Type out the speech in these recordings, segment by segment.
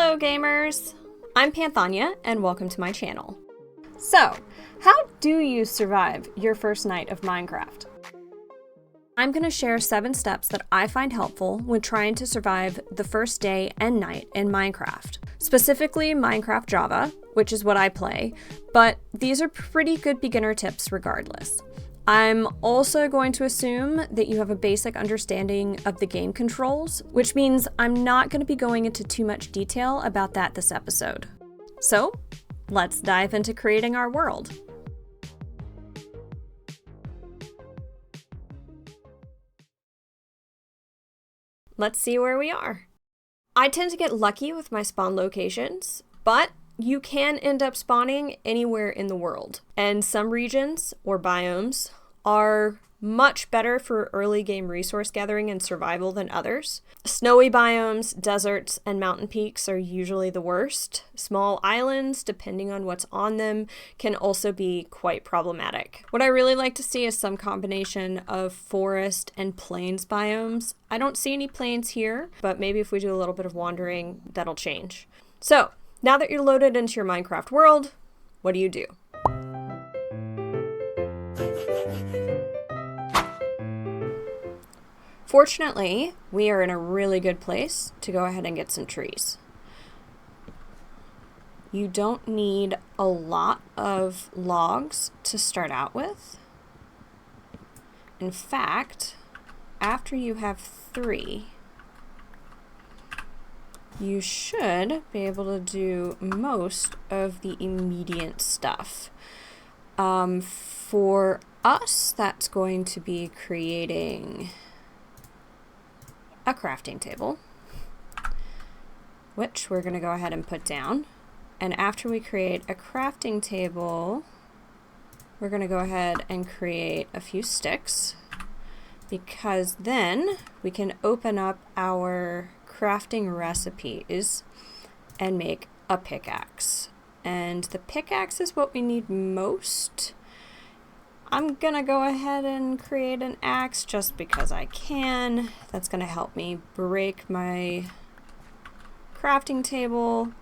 Hello gamers! I'm Panthania and welcome to my channel. So, how do you survive your first night of Minecraft? I'm going to share 7 steps that I find helpful when trying to survive the first day and night in Minecraft. Specifically Minecraft Java, which is what I play, but these are pretty good beginner tips regardless. I'm also going to assume that you have a basic understanding of the game controls, which means I'm not going to be going into too much detail about that this episode. So, let's dive into creating our world. Let's see where we are. I tend to get lucky with my spawn locations, but you can end up spawning anywhere in the world. And some regions or biomes are much better for early game resource gathering and survival than others. Snowy biomes, deserts, and mountain peaks are usually the worst. Small islands, depending on what's on them, can also be quite problematic. What I really like to see is some combination of forest and plains biomes. I don't see any plains here, but maybe if we do a little bit of wandering, that'll change. So, now that you're loaded into your Minecraft world, what do you do? Fortunately, we are in a really good place to go ahead and get some trees. You don't need a lot of logs to start out with. In fact, after you have 3, you should be able to do most of the immediate stuff. For us, that's going to be creating a crafting table, which we're going to go ahead and put down. And after we create a crafting table, we're going to go ahead and create a few sticks, because then we can open up our crafting recipes and make a pickaxe. And the pickaxe is what we need most. I'm gonna go ahead and create an axe just because I can. That's gonna help me break my crafting table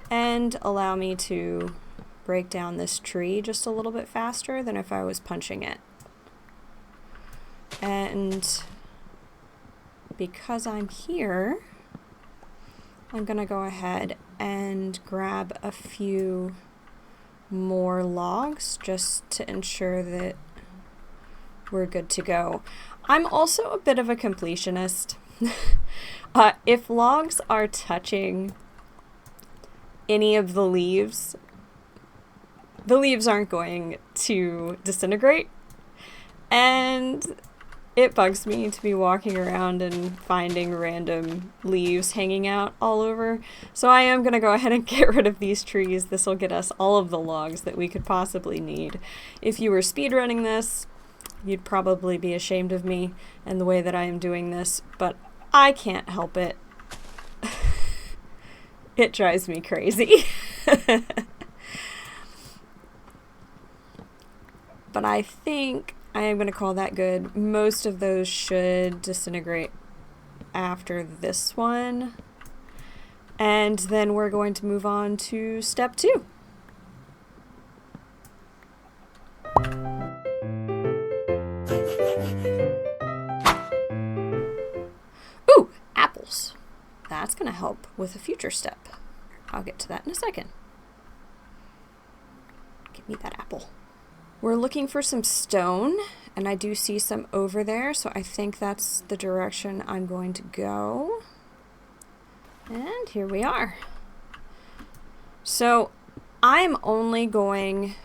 and allow me to break down this tree just a little bit faster than if I was punching it. And because I'm here, I'm gonna go ahead and grab a few more logs just to ensure that we're good to go. I'm also a bit of a completionist. If logs are touching any of the leaves aren't going to disintegrate, and it bugs me to be walking around and finding random leaves hanging out all over. So I am going to go ahead and get rid of these trees. This will get us all of the logs that we could possibly need. If you were speedrunning this, you'd probably be ashamed of me and the way that I am doing this, but I can't help it. It drives me crazy. But I think I am going to call that good. Most of those should disintegrate after this one. And then we're going to move on to step 2. Ooh, apples. That's going to help with a future step. I'll get to that in a second. Give me that apple. We're looking for some stone, and I do see some over there, so I think that's the direction I'm going to go. And here we are. So I'm only going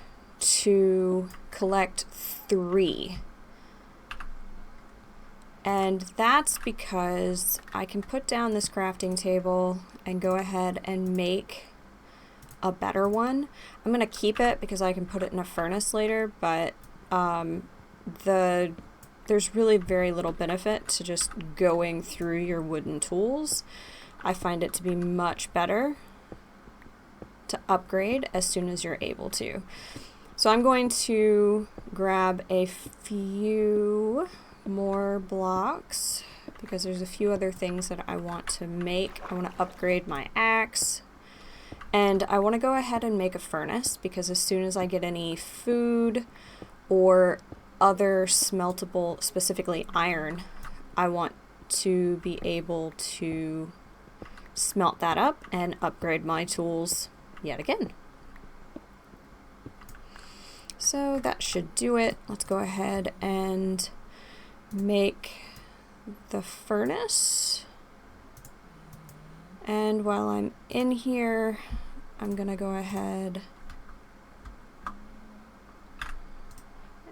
to collect 3. And that's because I can put down this crafting table and go ahead and make a better one. I'm gonna keep it because I can put it in a furnace later, but there's really very little benefit to just going through your wooden tools. I find it to be much better to upgrade as soon as you're able to. So I'm going to grab a few more blocks because there's a few other things that I want to make. I want to upgrade my axe. And I want to go ahead and make a furnace, because as soon as I get any food or other smeltable, specifically iron, I want to be able to smelt that up and upgrade my tools yet again. So that should do it. Let's go ahead and make the furnace. And while I'm in here, I'm gonna go ahead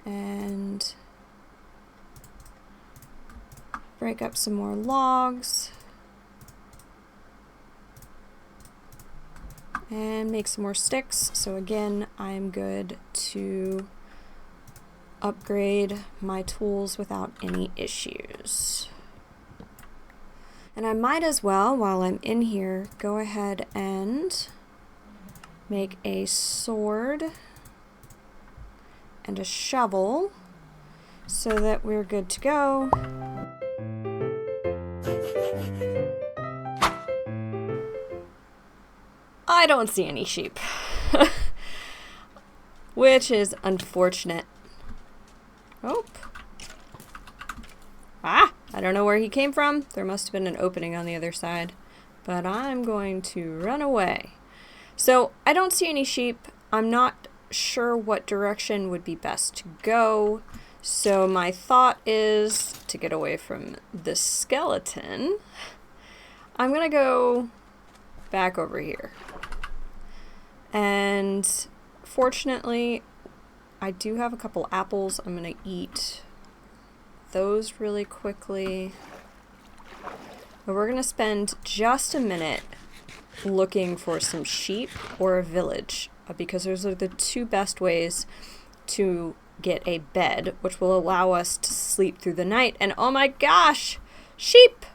and break up some more logs and make some more sticks. So again, I'm good to upgrade my tools without any issues. And I might as well, while I'm in here, go ahead and make a sword and a shovel so that we're good to go. I don't see any sheep, which is unfortunate. Oh. Ah, I don't know where he came from. There must have been an opening on the other side, but I'm going to run away. So I don't see any sheep. I'm not sure what direction would be best to go. So my thought is to get away from the skeleton. I'm gonna go back over here. And fortunately, I do have a couple apples. I'm gonna eat those really quickly. But we're gonna spend just a minute looking for some sheep or a village, because those are the two best ways to get a bed, which will allow us to sleep through the night. And oh my gosh, sheep!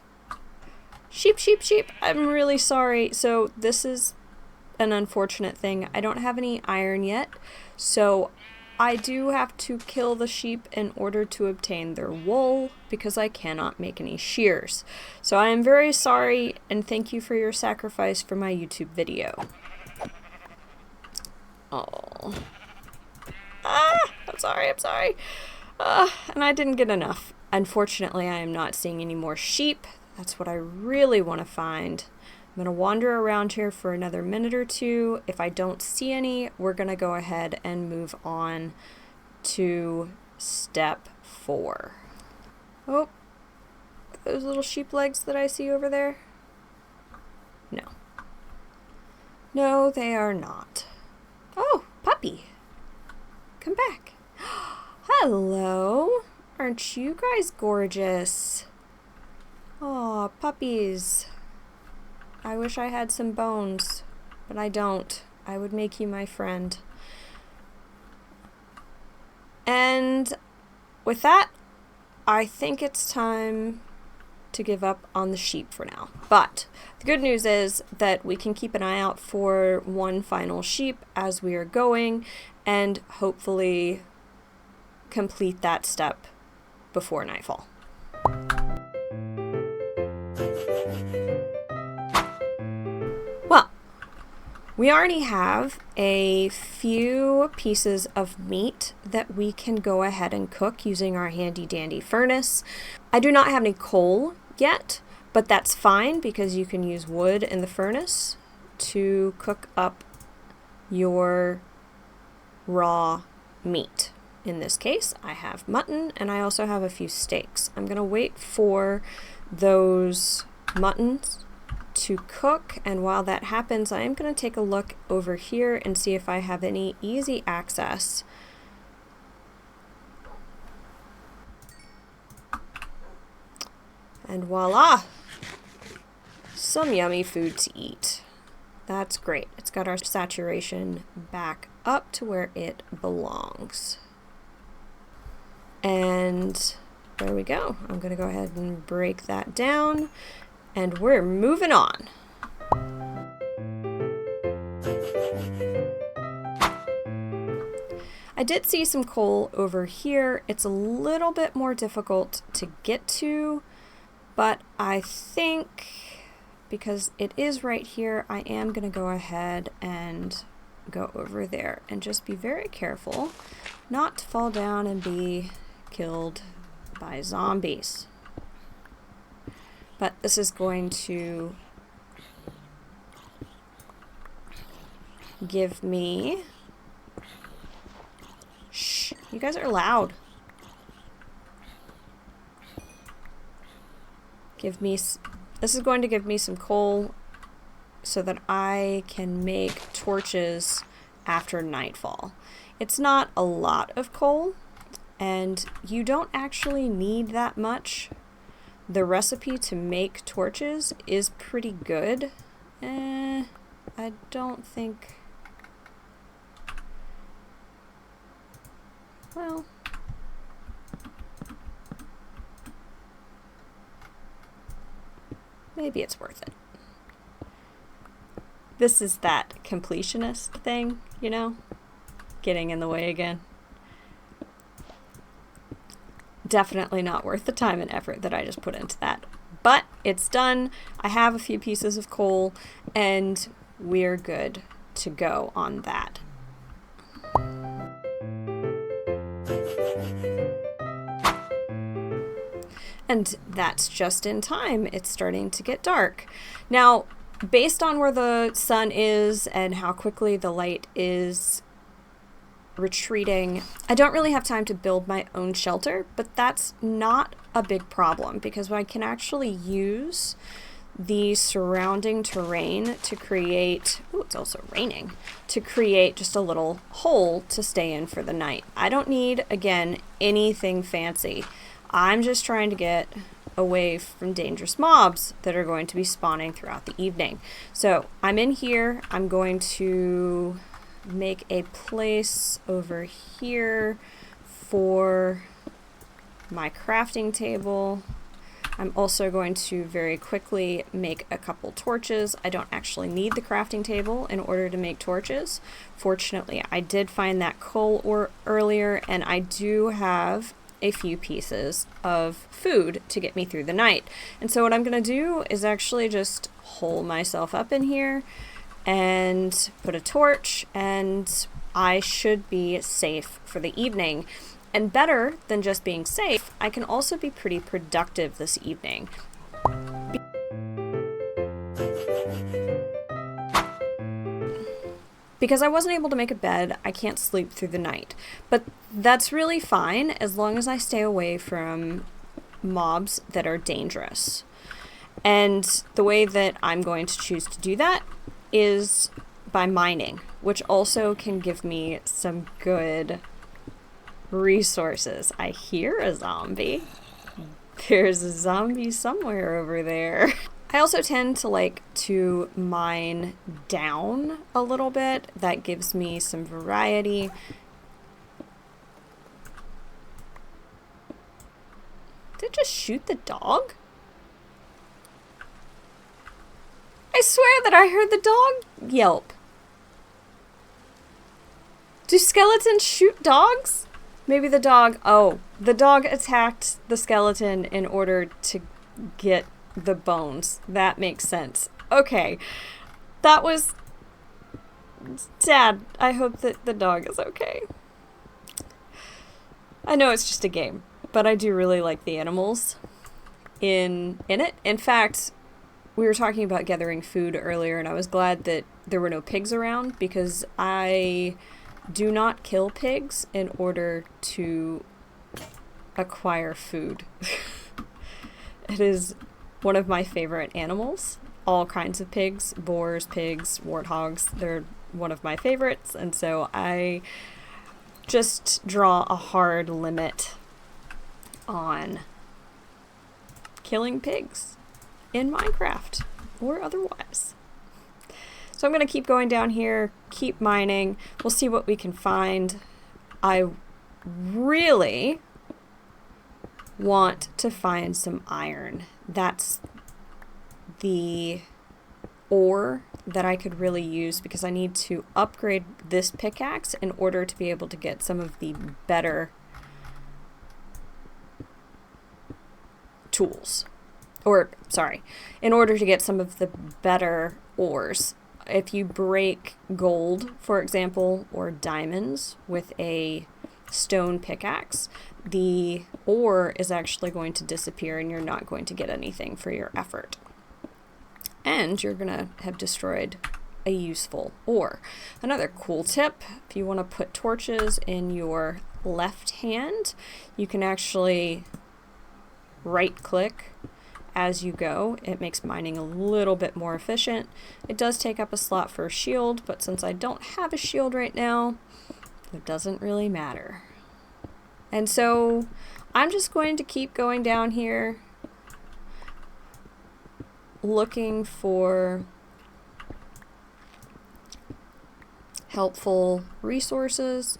Sheep, sheep, sheep. I'm really sorry. So this is an unfortunate thing. I don't have any iron yet, so I do have to kill the sheep in order to obtain their wool, because I cannot make any shears. So I am very sorry, and thank you for your sacrifice for my YouTube video. Oh. Ah, I'm sorry, I'm sorry. And I didn't get enough. Unfortunately, I am not seeing any more sheep. That's what I really want to find. I'm going to wander around here for another minute or two. If I don't see any, we're going to go ahead and move on to step 4. Oh, those little sheep legs that I see over there? No. No, they are not. Oh, puppy. Come back. Hello. Aren't you guys gorgeous? Aw, puppies. I wish I had some bones, but I don't. I would make you my friend. And with that, I think it's time to give up on the sheep for now. But the good news is that we can keep an eye out for one final sheep as we are going, and hopefully complete that step before nightfall. Well, we already have a few pieces of meat that we can go ahead and cook using our handy dandy furnace. I do not have any coal yet, but that's fine because you can use wood in the furnace to cook up your raw meat. In this case, I have mutton and I also have a few steaks. I'm gonna wait for those muttons to cook, and while that happens, I am going to take a look over here and see if I have any easy access and voila, some yummy food to eat. That's great. It's got our saturation back up to where it belongs. And there we go. I'm going to go ahead and break that down. And we're moving on. I did see some coal over here. It's a little bit more difficult to get to, But I think because it is right here, I am going to go ahead and go over there and just be very careful not to fall down and be killed by zombies. But this is going to give me... Shh, you guys are loud. This is going to give me some coal so that I can make torches after nightfall. It's not a lot of coal, and you don't actually need that much. The recipe to make torches is pretty good. I don't think... Well... Maybe it's worth it. This is that completionist thing, you know? Getting in the way again. Definitely not worth the time and effort that I just put into that. But it's done. I have a few pieces of coal, and we're good to go on that. And that's just in time. It's starting to get dark. Now, based on where the sun is and how quickly the light is retreating, I don't really have time to build my own shelter, but that's not a big problem because I can actually use the surrounding terrain to create, oh, it's also raining, to create just a little hole to stay in for the night. I don't need, again, anything fancy. I'm just trying to get away from dangerous mobs that are going to be spawning throughout the evening. So I'm in here. I'm going to make a place over here for my crafting table. I'm also going to very quickly make a couple torches. I don't actually need the crafting table in order to make torches. Fortunately, I did find that coal earlier, and I do have a few pieces of food to get me through the night. And so what I'm going to do is actually just hole myself up in here and put a torch, and I should be safe for the evening. And better than just being safe, I can also be pretty productive this evening. Because I wasn't able to make a bed, I can't sleep through the night. But that's really fine as long as I stay away from mobs that are dangerous. And the way that I'm going to choose to do that is by mining, which also can give me some good resources. I hear a zombie. There's a zombie somewhere over there. I also tend to like to mine down a little bit. That gives me some variety. Did it just shoot the dog? I swear that I heard the dog yelp. Do skeletons shoot dogs? Maybe the dog... Oh, the dog attacked the skeleton in order to get the bones. That makes sense. Okay. That was... Sad. I hope that the dog is okay. I know it's just a game, but I do really like the animals in it. In fact, we were talking about gathering food earlier, and I was glad that there were no pigs around, because I do not kill pigs in order to acquire food. It is one of my favorite animals. All kinds of pigs, boars, pigs, warthogs, they're one of my favorites, and so I just draw a hard limit on killing pigs in Minecraft or otherwise. So I'm going to keep going down here, keep mining. We'll see what we can find. I really want to find some iron. That's the ore that I could really use, because I need to upgrade this pickaxe in order to be able to get some of the better tools. or sorry, in order to get some of the better ores. If you break gold, for example, or diamonds with a stone pickaxe, the ore is actually going to disappear and you're not going to get anything for your effort. And you're going to have destroyed a useful ore. Another cool tip, if you want to put torches in your left hand, you can actually right click as you go. It makes mining a little bit more efficient. It does take up a slot for a shield, but since I don't have a shield right now, it doesn't really matter. And so I'm just going to keep going down here looking for helpful resources.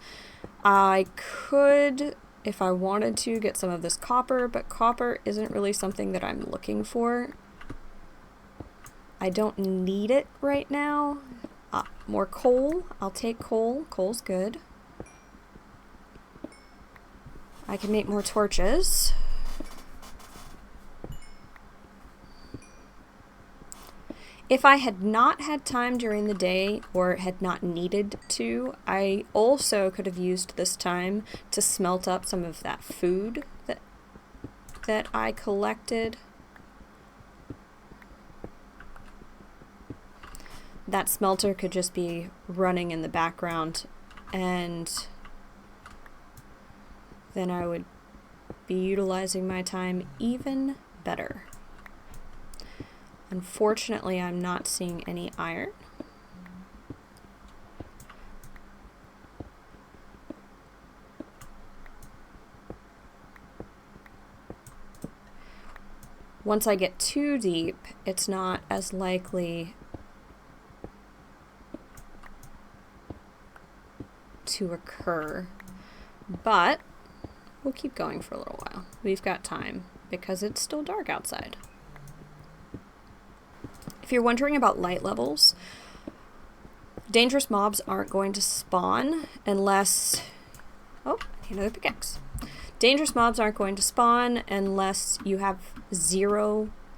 I could, if I wanted to, get some of this copper, but copper isn't really something that I'm looking for. I don't need it right now. More coal. I'll take coal. Coal's good. I can make more torches. If I had not had time during the day or had not needed to, I also could have used this time to smelt up some of that food that I collected. That smelter could just be running in the background, and then I would be utilizing my time even better. Unfortunately, I'm not seeing any iron. Once I get too deep, it's not as likely to occur, but we'll keep going for a little while. We've got time because it's still dark outside. If you're wondering about light levels, dangerous mobs aren't going to spawn unless... Oh, another pickaxe. Dangerous mobs aren't going to spawn unless you have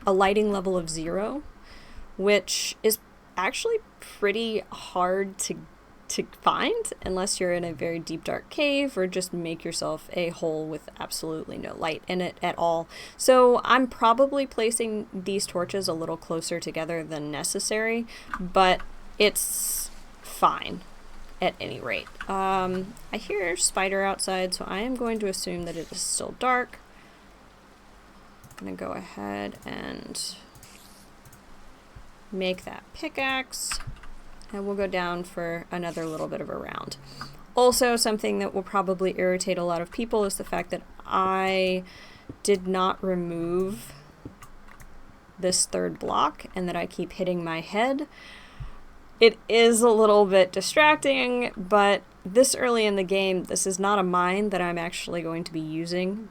a lighting level of 0, which is actually pretty hard to find unless you're in a very deep dark cave or just make yourself a hole with absolutely no light in it at all. So I'm probably placing these torches a little closer together than necessary, but it's fine at any rate. I hear spider outside, so I am going to assume that it is still dark. I'm gonna go ahead and make that pickaxe. And we'll go down for another little bit of a round. Also, something that will probably irritate a lot of people is the fact that I did not remove this third block and that I keep hitting my head. It is a little bit distracting, but this early in the game, this is not a mine that I'm actually going to be using.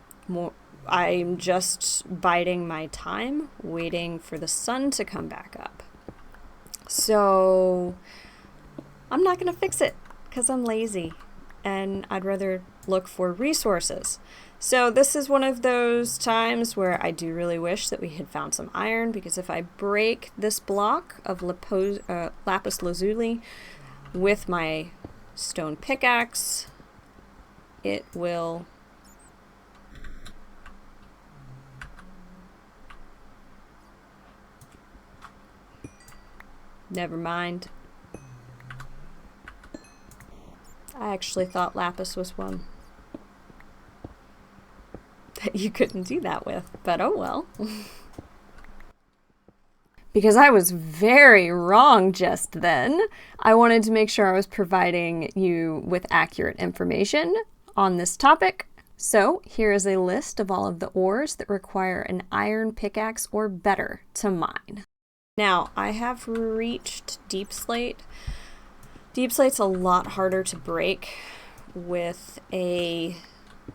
I'm just biding my time, waiting for the sun to come back up. So I'm not going to fix it because I'm lazy and I'd rather look for resources. So this is one of those times where I do really wish that we had found some iron, because if I break this block of lapis lazuli with my stone pickaxe, it will... Never mind. I actually thought lapis was one that you couldn't do that with, but oh well. Because I was very wrong just then. I wanted to make sure I was providing you with accurate information on this topic. So here is a list of all of the ores that require an iron pickaxe or better to mine. Now, I have reached deep slate. Deep slate's a lot harder to break with a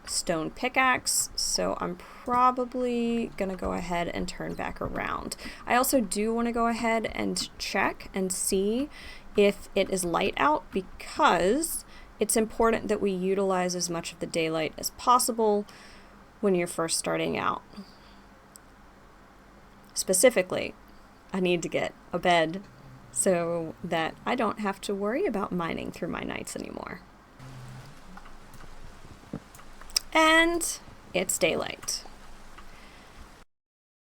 stone pickaxe, so I'm probably gonna go ahead and turn back around. I also do want to go ahead and check and see if it is light out, because it's important that we utilize as much of the daylight as possible when you're first starting out. Specifically, I need to get a bed so that I don't have to worry about mining through my nights anymore. And it's daylight.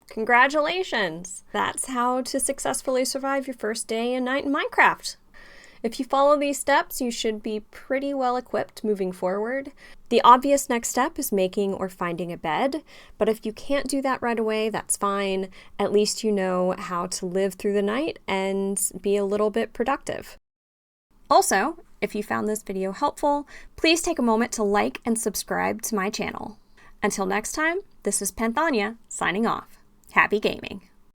Congratulations! That's how to successfully survive your first day and night in Minecraft. If you follow these steps, you should be pretty well equipped moving forward. The obvious next step is making or finding a bed, but if you can't do that right away, that's fine. At least you know how to live through the night and be a little bit productive. Also, if you found this video helpful, please take a moment to like and subscribe to my channel. Until next time, this is Panthania signing off. Happy gaming!